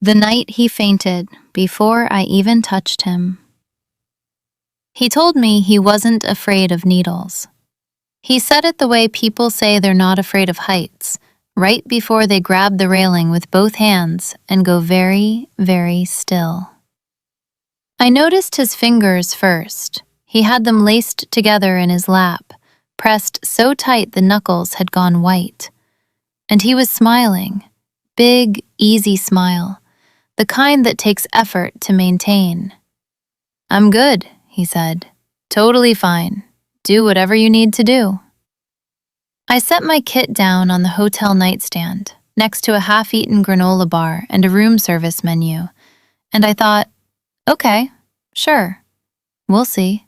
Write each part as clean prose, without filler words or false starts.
The night he fainted, before I even touched him. He told me he wasn't afraid of needles. He said it the way people say they're not afraid of heights, right before they grab the railing with both hands and go very, very still. I noticed his fingers first. He had them laced together in his lap, pressed so tight the knuckles had gone white. And he was smiling, big, easy smile, the kind that takes effort to maintain. "I'm good," he said. "Totally fine. Do whatever you need to do." I set my kit down on the hotel nightstand, next to a half-eaten granola bar and a room service menu, and I thought, okay, sure, we'll see.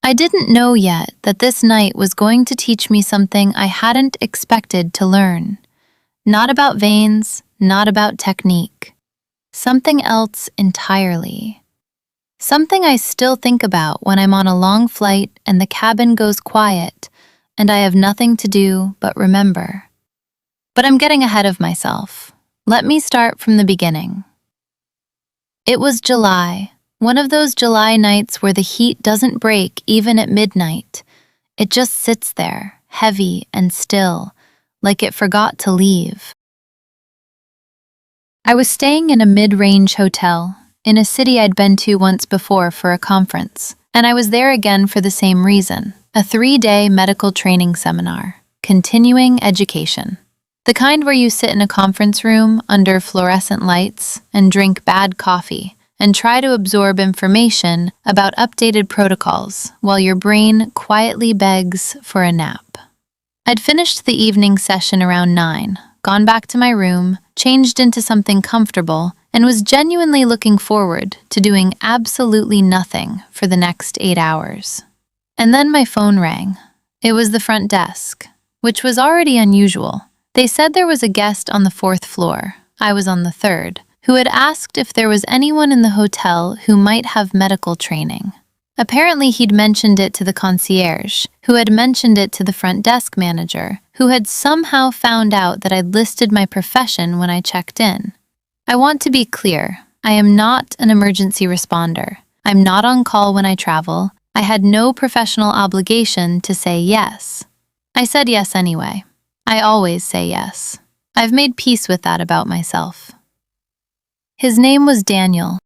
I didn't know yet that this night was going to teach me something I hadn't expected to learn. Not about veins, not about technique. Something else entirely. Something I still think about when I'm on a long flight and the cabin goes quiet and I have nothing to do but remember. But I'm getting ahead of myself. Let me start from the beginning. It was July, one of those July nights where the heat doesn't break even at midnight. It just sits there, heavy and still, like it forgot to leave. I was staying in a mid-range hotel, in a city I'd been to once before for a conference, and I was there again for the same reason, a 3-day medical training seminar, continuing education. The kind where you sit in a conference room under fluorescent lights and drink bad coffee and try to absorb information about updated protocols while your brain quietly begs for a nap. I'd finished the evening session around 9, gone back to my room, changed into something comfortable, and was genuinely looking forward to doing absolutely nothing for the next 8 hours. And then my phone rang. It was the front desk, which was already unusual. They said there was a guest on the 4th floor, I was on the 3rd, who had asked if there was anyone in the hotel who might have medical training. Apparently he'd mentioned it to the concierge, who had mentioned it to the front desk manager, who had somehow found out that I'd listed my profession when I checked in. I want to be clear, I am not an emergency responder. I'm not on call when I travel. I had no professional obligation to say yes. I said yes anyway. I always say yes. I've made peace with that about myself. His name was Daniel.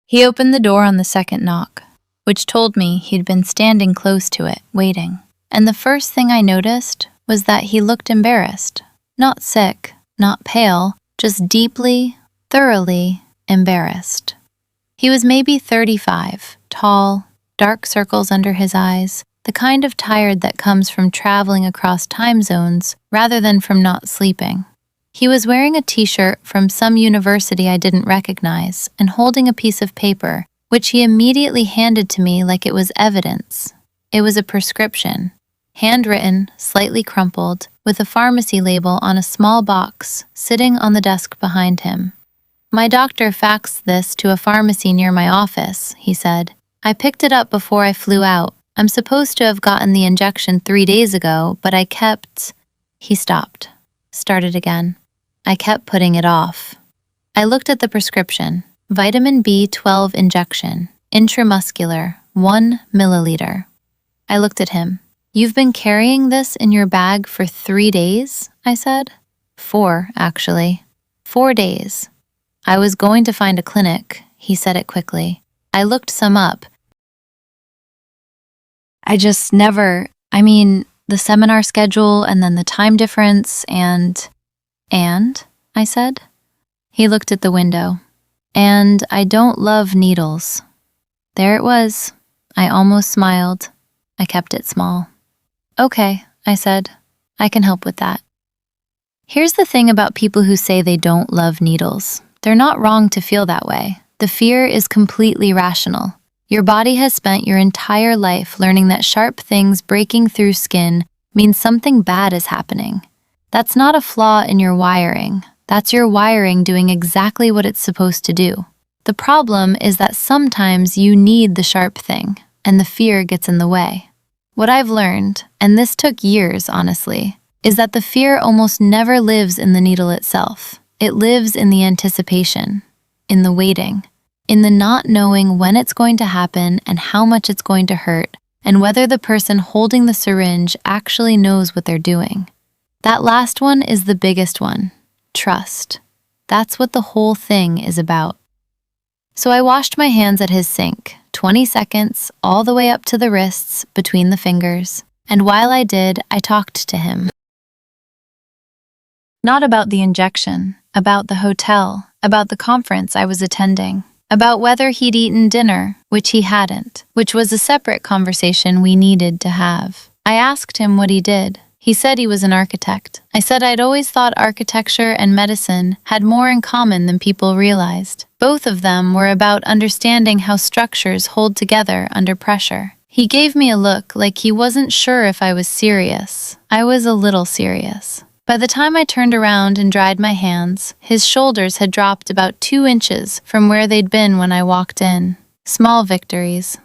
He opened the door on the second knock, which told me he'd been standing close to it, waiting. And the first thing I noticed was that he looked embarrassed. Not sick, not pale, just deeply, thoroughly embarrassed. He was maybe 35, tall, dark circles under his eyes, the kind of tired that comes from traveling across time zones rather than from not sleeping. He was wearing a t-shirt from some university I didn't recognize and holding a piece of paper, which he immediately handed to me like it was evidence. It was a prescription, handwritten, slightly crumpled, with a pharmacy label on a small box sitting on the desk behind him. "My doctor faxed this to a pharmacy near my office," he said. "I picked it up before I flew out. I'm supposed to have gotten the injection 3 days ago, but I kept..." He stopped, started again. I kept putting it off. I looked at the prescription. Vitamin B12 injection, intramuscular, 1 milliliter. I looked at him. "You've been carrying this in your bag for 3 days?" I said. 4, actually. 4 days. "I was going to find a clinic," he said it quickly. "I looked some up. I just never, the seminar schedule and then the time difference and, I said. He looked at the window. "And I don't love needles." There it was. I almost smiled. I kept it small. "Okay," I said. "I can help with that." Here's the thing about people who say they don't love needles. They're not wrong to feel that way. The fear is completely rational. Your body has spent your entire life learning that sharp things breaking through skin means something bad is happening. That's not a flaw in your wiring. That's your wiring doing exactly what it's supposed to do. The problem is that sometimes you need the sharp thing, and the fear gets in the way. What I've learned, and this took years honestly, is that the fear almost never lives in the needle itself. It lives in the anticipation, in the waiting, in the not knowing when it's going to happen and how much it's going to hurt, and whether the person holding the syringe actually knows what they're doing. That last one is the biggest one, trust. That's what the whole thing is about. So I washed my hands at his sink, 20 seconds, all the way up to the wrists, between the fingers. And while I did, I talked to him. Not about the injection, about the hotel, about the conference I was attending, about whether he'd eaten dinner, which he hadn't, which was a separate conversation we needed to have. I asked him what he did. He said he was an architect. I said I'd always thought architecture and medicine had more in common than people realized. Both of them were about understanding how structures hold together under pressure. He gave me a look like he wasn't sure if I was serious. I was a little serious. By the time I turned around and dried my hands, his shoulders had dropped about 2 inches from where they'd been when I walked in. Small victories.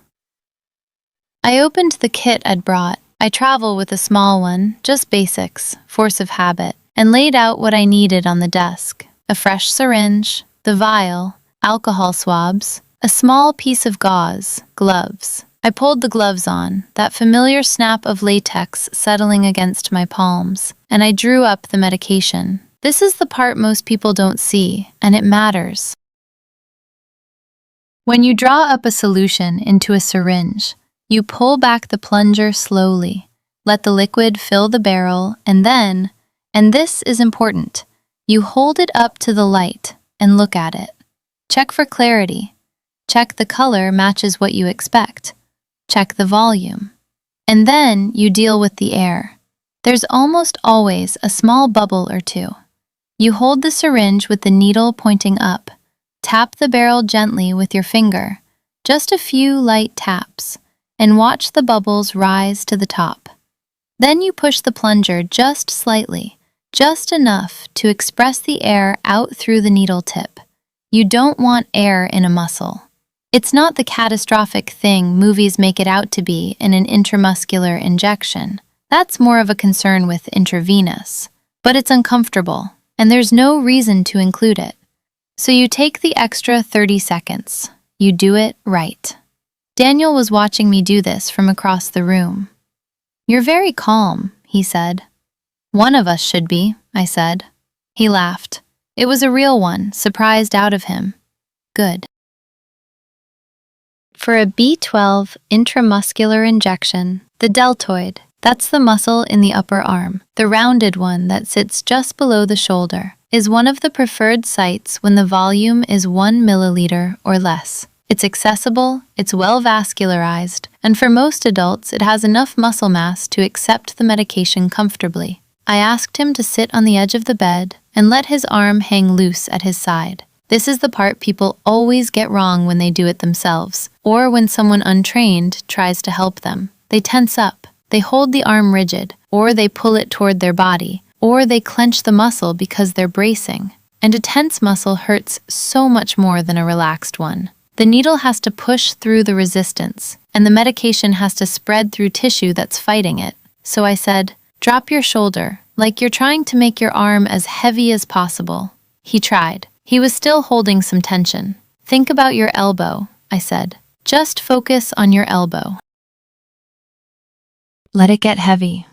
I opened the kit I'd brought. I travel with a small one, just basics, force of habit, and laid out what I needed on the desk. A fresh syringe, the vial, alcohol swabs, a small piece of gauze, gloves. I pulled the gloves on, that familiar snap of latex settling against my palms, and I drew up the medication. This is the part most people don't see, and it matters. When you draw up a solution into a syringe, you pull back the plunger slowly, let the liquid fill the barrel, and then, and this is important, you hold it up to the light and look at it. Check for clarity. Check the color matches what you expect. Check the volume. And then you deal with the air. There's almost always a small bubble or two. You hold the syringe with the needle pointing up. Tap the barrel gently with your finger, just a few light taps, and watch the bubbles rise to the top. Then you push the plunger just slightly, just enough to express the air out through the needle tip. You don't want air in a muscle. It's not the catastrophic thing movies make it out to be in an intramuscular injection. That's more of a concern with intravenous. But it's uncomfortable, and there's no reason to include it. So you take the extra 30 seconds. You do it right. Daniel was watching me do this from across the room. "You're very calm," he said. "One of us should be," I said. He laughed. It was a real one, surprised out of him. Good. For a B12 intramuscular injection, the deltoid, that's the muscle in the upper arm, the rounded one that sits just below the shoulder, is one of the preferred sites when the volume is 1 milliliter or less. It's accessible, it's well vascularized, and for most adults it has enough muscle mass to accept the medication comfortably. I asked him to sit on the edge of the bed and let his arm hang loose at his side. This is the part people always get wrong when they do it themselves, or when someone untrained tries to help them. They tense up, they hold the arm rigid, or they pull it toward their body, or they clench the muscle because they're bracing. And a tense muscle hurts so much more than a relaxed one. The needle has to push through the resistance, and the medication has to spread through tissue that's fighting it. So I said, "Drop your shoulder, like you're trying to make your arm as heavy as possible." He tried. He was still holding some tension. "Think about your elbow," I said. "Just focus on your elbow. Let it get heavy."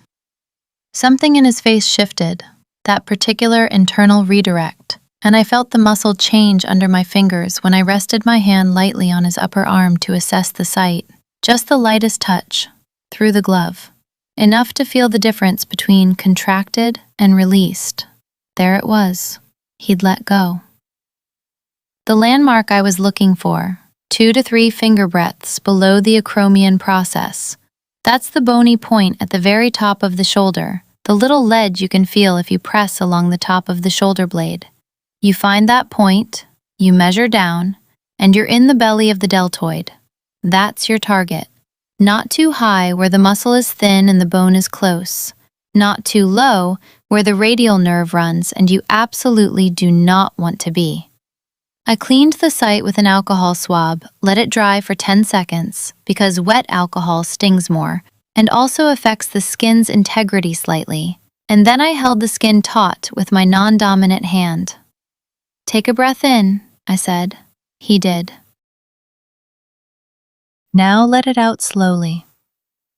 Something in his face shifted, that particular internal redirect, and I felt the muscle change under my fingers when I rested my hand lightly on his upper arm to assess the site. Just the lightest touch, through the glove. Enough to feel the difference between contracted and released. There it was. He'd let go. The landmark I was looking for, 2 to 3 finger breadths below the acromion process. That's the bony point at the very top of the shoulder, the little ledge you can feel if you press along the top of the shoulder blade. You find that point, you measure down, and you're in the belly of the deltoid. That's your target. Not too high where the muscle is thin and the bone is close. Not too low where the radial nerve runs and you absolutely do not want to be. I cleaned the site with an alcohol swab, let it dry for 10 seconds, because wet alcohol stings more, and also affects the skin's integrity slightly, and then I held the skin taut with my non-dominant hand. Take a breath in, I said. He did. Now let it out slowly.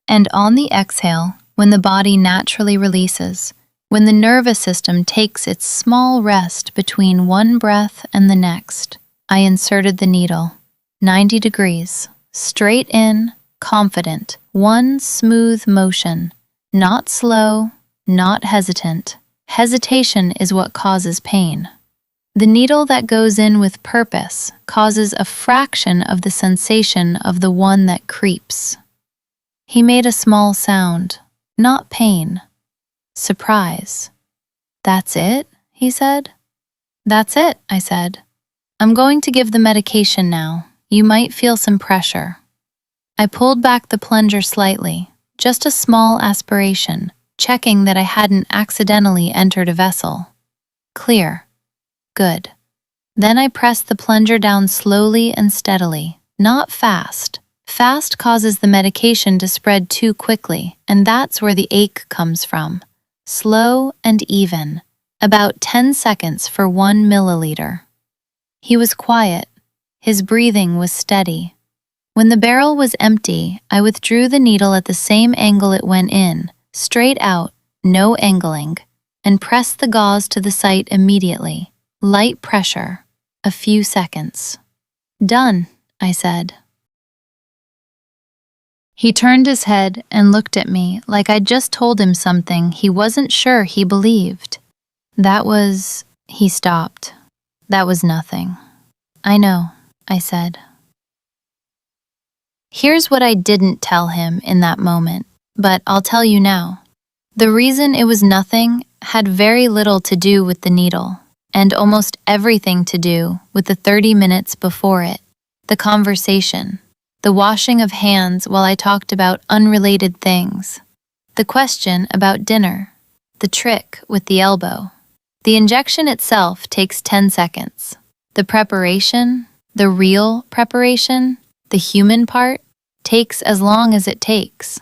And on the exhale, when the body naturally releases, when the nervous system takes its small rest between one breath and the next, I inserted the needle, 90 degrees, straight in, confident, one smooth motion, not slow, not hesitant. Hesitation is what causes pain. The needle that goes in with purpose causes a fraction of the sensation of the one that creeps. He made a small sound, not pain, surprise. That's it, he said. That's it, I said. I'm going to give the medication now. You might feel some pressure. I pulled back the plunger slightly, just a small aspiration, checking that I hadn't accidentally entered a vessel. Clear. Good. Then I pressed the plunger down slowly and steadily, not fast. Fast causes the medication to spread too quickly, and that's where the ache comes from. Slow and even, about 10 seconds for 1 milliliter. He was quiet. His breathing was steady. When the barrel was empty, I withdrew the needle at the same angle it went in, straight out, no angling, and pressed the gauze to the site immediately. Light pressure. A few seconds. Done, I said. He turned his head and looked at me like I'd just told him something he wasn't sure he believed. He stopped. That was nothing. I know, I said. Here's what I didn't tell him in that moment, but I'll tell you now. The reason it was nothing had very little to do with the needle, and almost everything to do with the 30 minutes before it, the conversation, the washing of hands while I talked about unrelated things, the question about dinner, the trick with the elbow. The injection itself takes 10 seconds. The preparation, the real preparation, the human part, takes as long as it takes.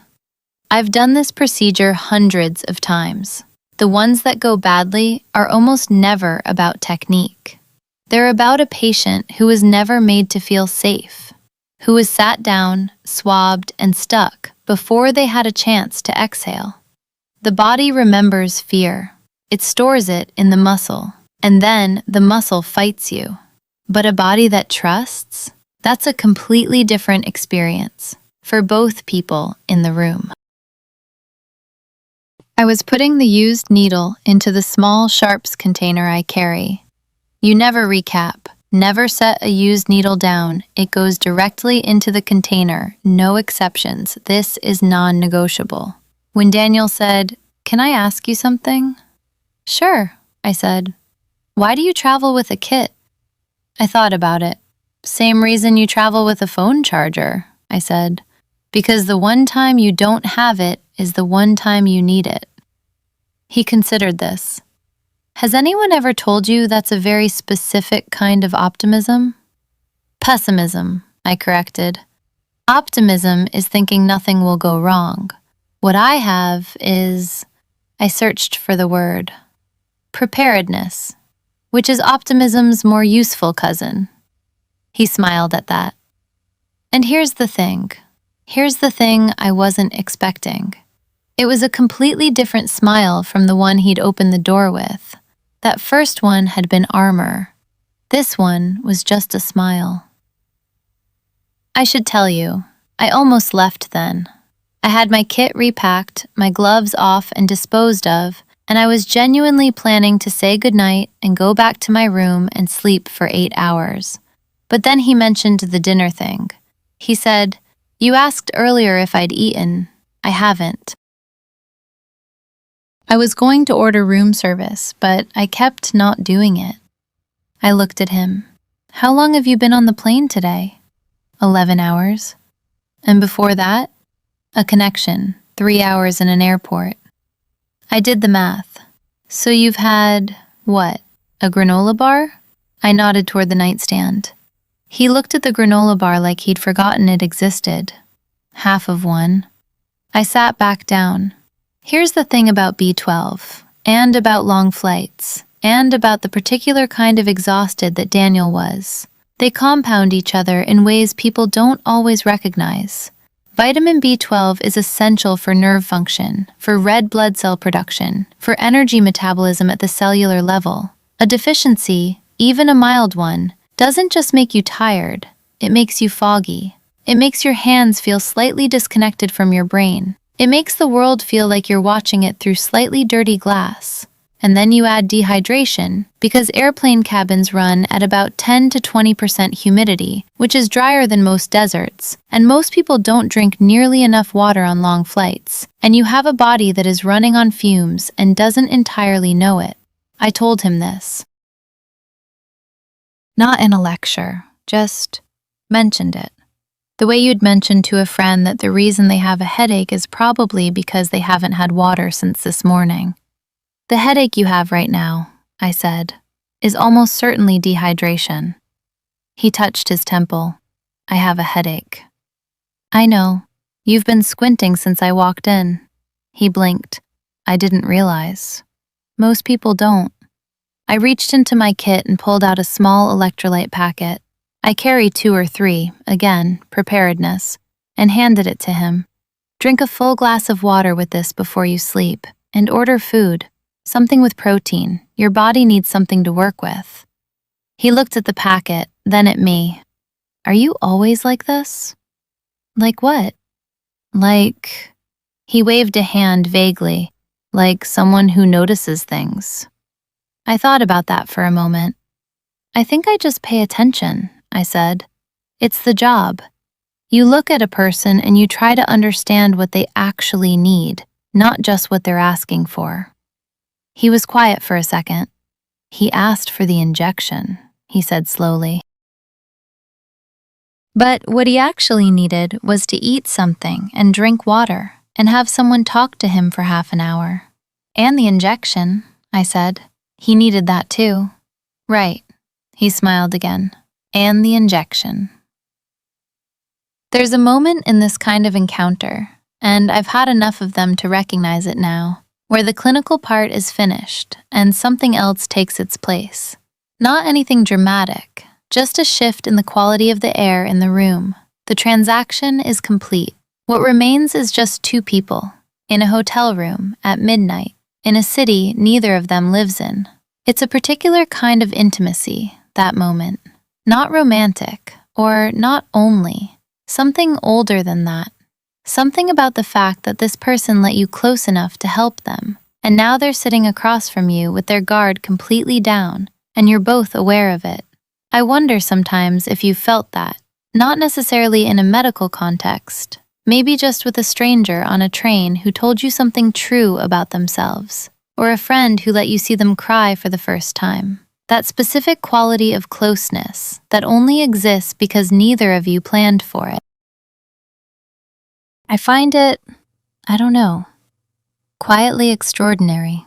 I've done this procedure hundreds of times. The ones that go badly are almost never about technique. They're about a patient who was never made to feel safe, who was sat down, swabbed, and stuck before they had a chance to exhale. The body remembers fear. It stores it in the muscle, and then the muscle fights you. But a body that trusts, that's a completely different experience for both people in the room. I was putting the used needle into the small sharps container I carry. You never recap, never set a used needle down. It goes directly into the container, no exceptions. This is non-negotiable. When Daniel said, "Can I ask you something?" "Sure," I said. "Why do you travel with a kit?" I thought about it. "Same reason you travel with a phone charger," I said. "Because the one time you don't have it is the one time you need it." He considered this. "Has anyone ever told you that's a very specific kind of optimism?" "Pessimism," I corrected. "Optimism is thinking nothing will go wrong. What I have is," I searched for the word, "preparedness, which is optimism's more useful cousin." He smiled at that. And here's the thing I wasn't expecting. It was a completely different smile from the one he'd opened the door with. That first one had been armor. This one was just a smile. I should tell you, I almost left then. I had my kit repacked, my gloves off and disposed of, and I was genuinely planning to say goodnight and go back to my room and sleep for 8 hours. But then he mentioned the dinner thing. He said, "You asked earlier if I'd eaten. I haven't." I was going to order room service, but I kept not doing it. I looked at him. "How long have you been on the plane today?" 11 hours. And before that? A connection, 3 hours in an airport. I did the math. "So you've had, what, a granola bar?" I nodded toward the nightstand. He looked at the granola bar like he'd forgotten it existed. Half of one. I sat back down. Here's the thing about B12, and about long flights, and about the particular kind of exhausted that Daniel was. They compound each other in ways people don't always recognize. Vitamin B12 is essential for nerve function, for red blood cell production, for energy metabolism at the cellular level. A deficiency, even a mild one, doesn't just make you tired, it makes you foggy. It makes your hands feel slightly disconnected from your brain. It makes the world feel like you're watching it through slightly dirty glass. And then you add dehydration, because airplane cabins run at about 10 to 20% humidity, which is drier than most deserts, and most people don't drink nearly enough water on long flights, and you have a body that is running on fumes and doesn't entirely know it. I told him this. Not in a lecture, just mentioned it. The way you'd mention to a friend that the reason they have a headache is probably because they haven't had water since this morning. The headache you have right now, I said, is almost certainly dehydration. He touched his temple. I have a headache. I know. You've been squinting since I walked in. He blinked. I didn't realize. Most people don't. I reached into my kit and pulled out a small electrolyte packet. I carry 2 or 3, again, preparedness, and handed it to him. Drink a full glass of water with this before you sleep, and order food, something with protein. Your body needs something to work with. He looked at the packet, then at me. Are you always like this? Like what? Like... He waved a hand vaguely, like someone who notices things. I thought about that for a moment. I think I just pay attention, I said. It's the job. You look at a person and you try to understand what they actually need, not just what they're asking for. He was quiet for a second. He asked for the injection, he said slowly. But what he actually needed was to eat something and drink water and have someone talk to him for half an hour. And the injection, I said. He needed that too. Right, he smiled again. And the injection. There's a moment in this kind of encounter, and I've had enough of them to recognize it now, where the clinical part is finished and something else takes its place. Not anything dramatic, just a shift in the quality of the air in the room. The transaction is complete. What remains is just 2 people, in a hotel room, at midnight, in a city neither of them lives in. It's a particular kind of intimacy, that moment. Not romantic, or not only. Something older than that. Something about the fact that this person let you close enough to help them, and now they're sitting across from you with their guard completely down, and you're both aware of it. I wonder sometimes if you've felt that, not necessarily in a medical context, maybe just with a stranger on a train who told you something true about themselves, or a friend who let you see them cry for the first time. That specific quality of closeness that only exists because neither of you planned for it. I find it, I don't know, quietly extraordinary.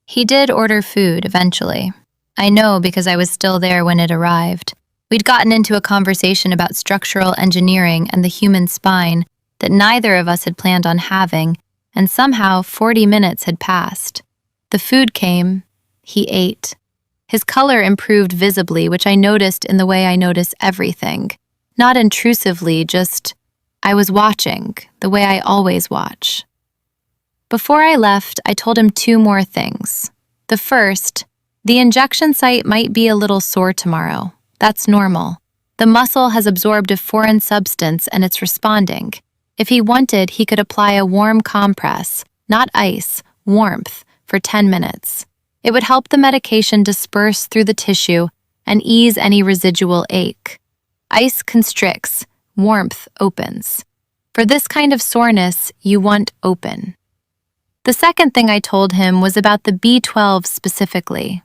He did order food eventually. I know because I was still there when it arrived. We'd gotten into a conversation about structural engineering and the human spine that neither of us had planned on having, and somehow 40 minutes had passed. The food came. He ate. His color improved visibly, which I noticed in the way I notice everything. Not intrusively, just, I was watching, the way I always watch. Before I left, I told him 2 more things. The first, the injection site might be a little sore tomorrow. That's normal. The muscle has absorbed a foreign substance and it's responding. If he wanted, he could apply a warm compress, not ice, warmth, for 10 minutes. It would help the medication disperse through the tissue and ease any residual ache. Ice constricts, warmth opens. For this kind of soreness, you want open. The second thing I told him was about the B12 specifically.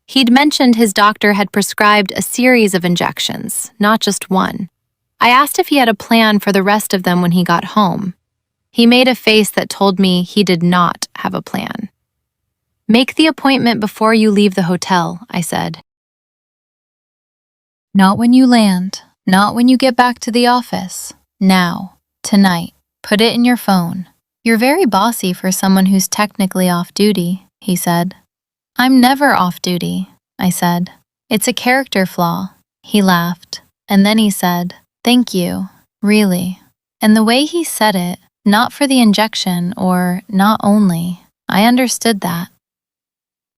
He'd mentioned his doctor had prescribed a series of injections, not just one. I asked if he had a plan for the rest of them when he got home. He made a face that told me he did not have a plan. Make the appointment before you leave the hotel, I said. Not when you land, not when you get back to the office. Now, tonight, put it in your phone. You're very bossy for someone who's technically off duty, he said. I'm never off duty, I said. It's a character flaw. He laughed, and then he said, "Thank you, really." And the way he said it, not for the injection or not only, I understood that.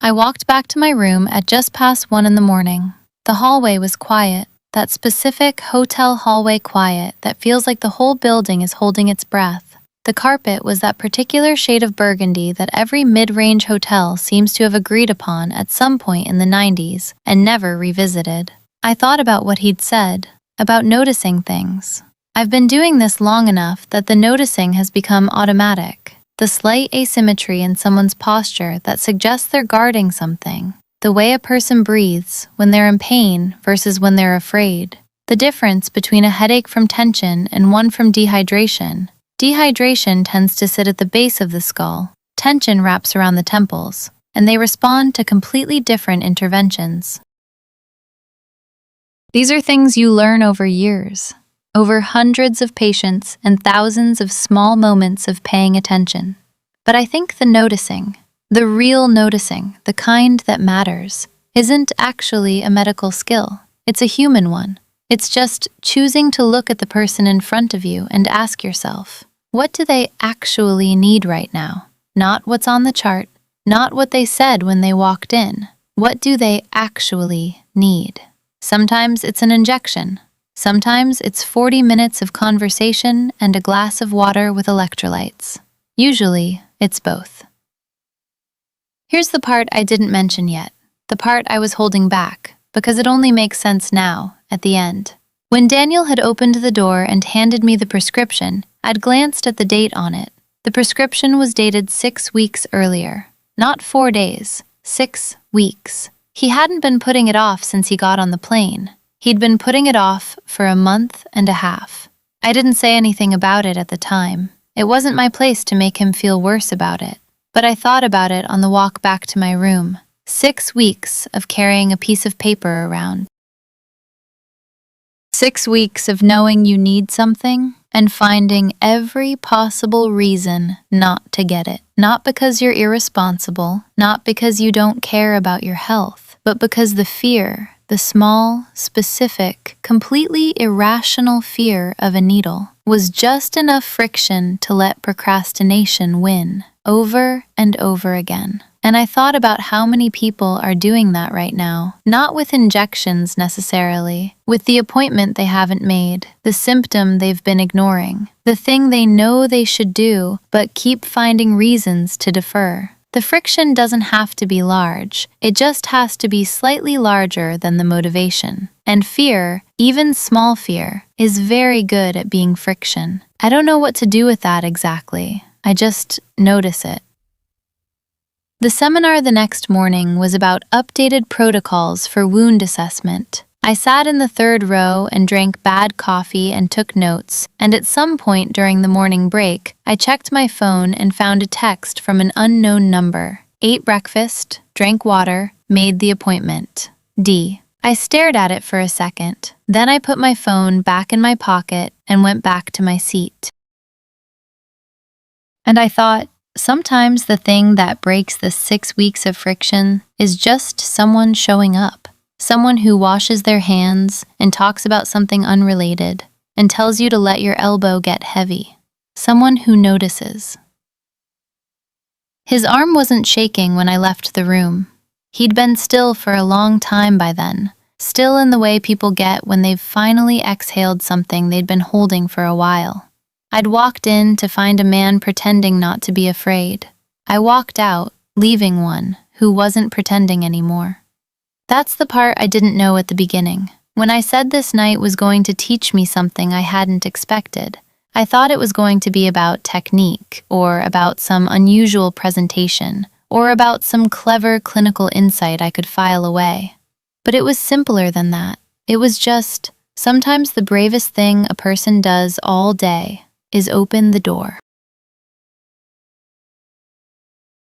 I walked back to my room at just past 1 in the morning. The hallway was quiet, that specific hotel hallway quiet that feels like the whole building is holding its breath. The carpet was that particular shade of burgundy that every mid-range hotel seems to have agreed upon at some point in the 90s and never revisited. I thought about what he'd said, about noticing things. I've been doing this long enough that the noticing has become automatic. The slight asymmetry in someone's posture that suggests they're guarding something. The way a person breathes when they're in pain versus when they're afraid. The difference between a headache from tension and one from dehydration. Dehydration tends to sit at the base of the skull. Tension wraps around the temples, and they respond to completely different interventions. These are things you learn over years. Over hundreds of patients and thousands of small moments of paying attention. But I think the noticing, the real noticing, the kind that matters, isn't actually a medical skill. It's a human one. It's just choosing to look at the person in front of you and ask yourself, what do they actually need right now? Not what's on the chart, not what they said when they walked in. What do they actually need? Sometimes it's an injection. Sometimes it's 40 minutes of conversation and a glass of water with electrolytes. Usually, it's both. Here's the part I didn't mention yet, the part I was holding back, because it only makes sense now, at the end. When Daniel had opened the door and handed me the prescription, I'd glanced at the date on it. The prescription was dated 6 weeks earlier. Not 4 days, 6 weeks. He hadn't been putting it off since he got on the plane. He'd been putting it off for a month and a half. I didn't say anything about it at the time. It wasn't my place to make him feel worse about it. But I thought about it on the walk back to my room. 6 weeks of carrying a piece of paper around. 6 weeks of knowing you need something and finding every possible reason not to get it. Not because you're irresponsible, not because you don't care about your health, but because the fear, the small, specific, completely irrational fear of a needle, was just enough friction to let procrastination win, over and over again. And I thought about how many people are doing that right now, not with injections necessarily, with the appointment they haven't made, the symptom they've been ignoring, the thing they know they should do, but keep finding reasons to defer. The friction doesn't have to be large, it just has to be slightly larger than the motivation. And fear, even small fear, is very good at being friction. I don't know what to do with that exactly, I just notice it. The seminar the next morning was about updated protocols for wound assessment. I sat in the 3rd row and drank bad coffee and took notes, and at some point during the morning break, I checked my phone and found a text from an unknown number. Ate breakfast, drank water, made the appointment. D. I stared at it for a second. Then I put my phone back in my pocket and went back to my seat. And I thought, sometimes the thing that breaks the 6 weeks of friction is just someone showing up. Someone who washes their hands and talks about something unrelated and tells you to let your elbow get heavy. Someone who notices. His arm wasn't shaking when I left the room. He'd been still for a long time by then, still in the way people get when they've finally exhaled something they'd been holding for a while. I'd walked in to find a man pretending not to be afraid. I walked out, leaving one who wasn't pretending anymore. That's the part I didn't know at the beginning. When I said this night was going to teach me something I hadn't expected, I thought it was going to be about technique, or about some unusual presentation, or about some clever clinical insight I could file away. But it was simpler than that. It was just, sometimes the bravest thing a person does all day is open the door.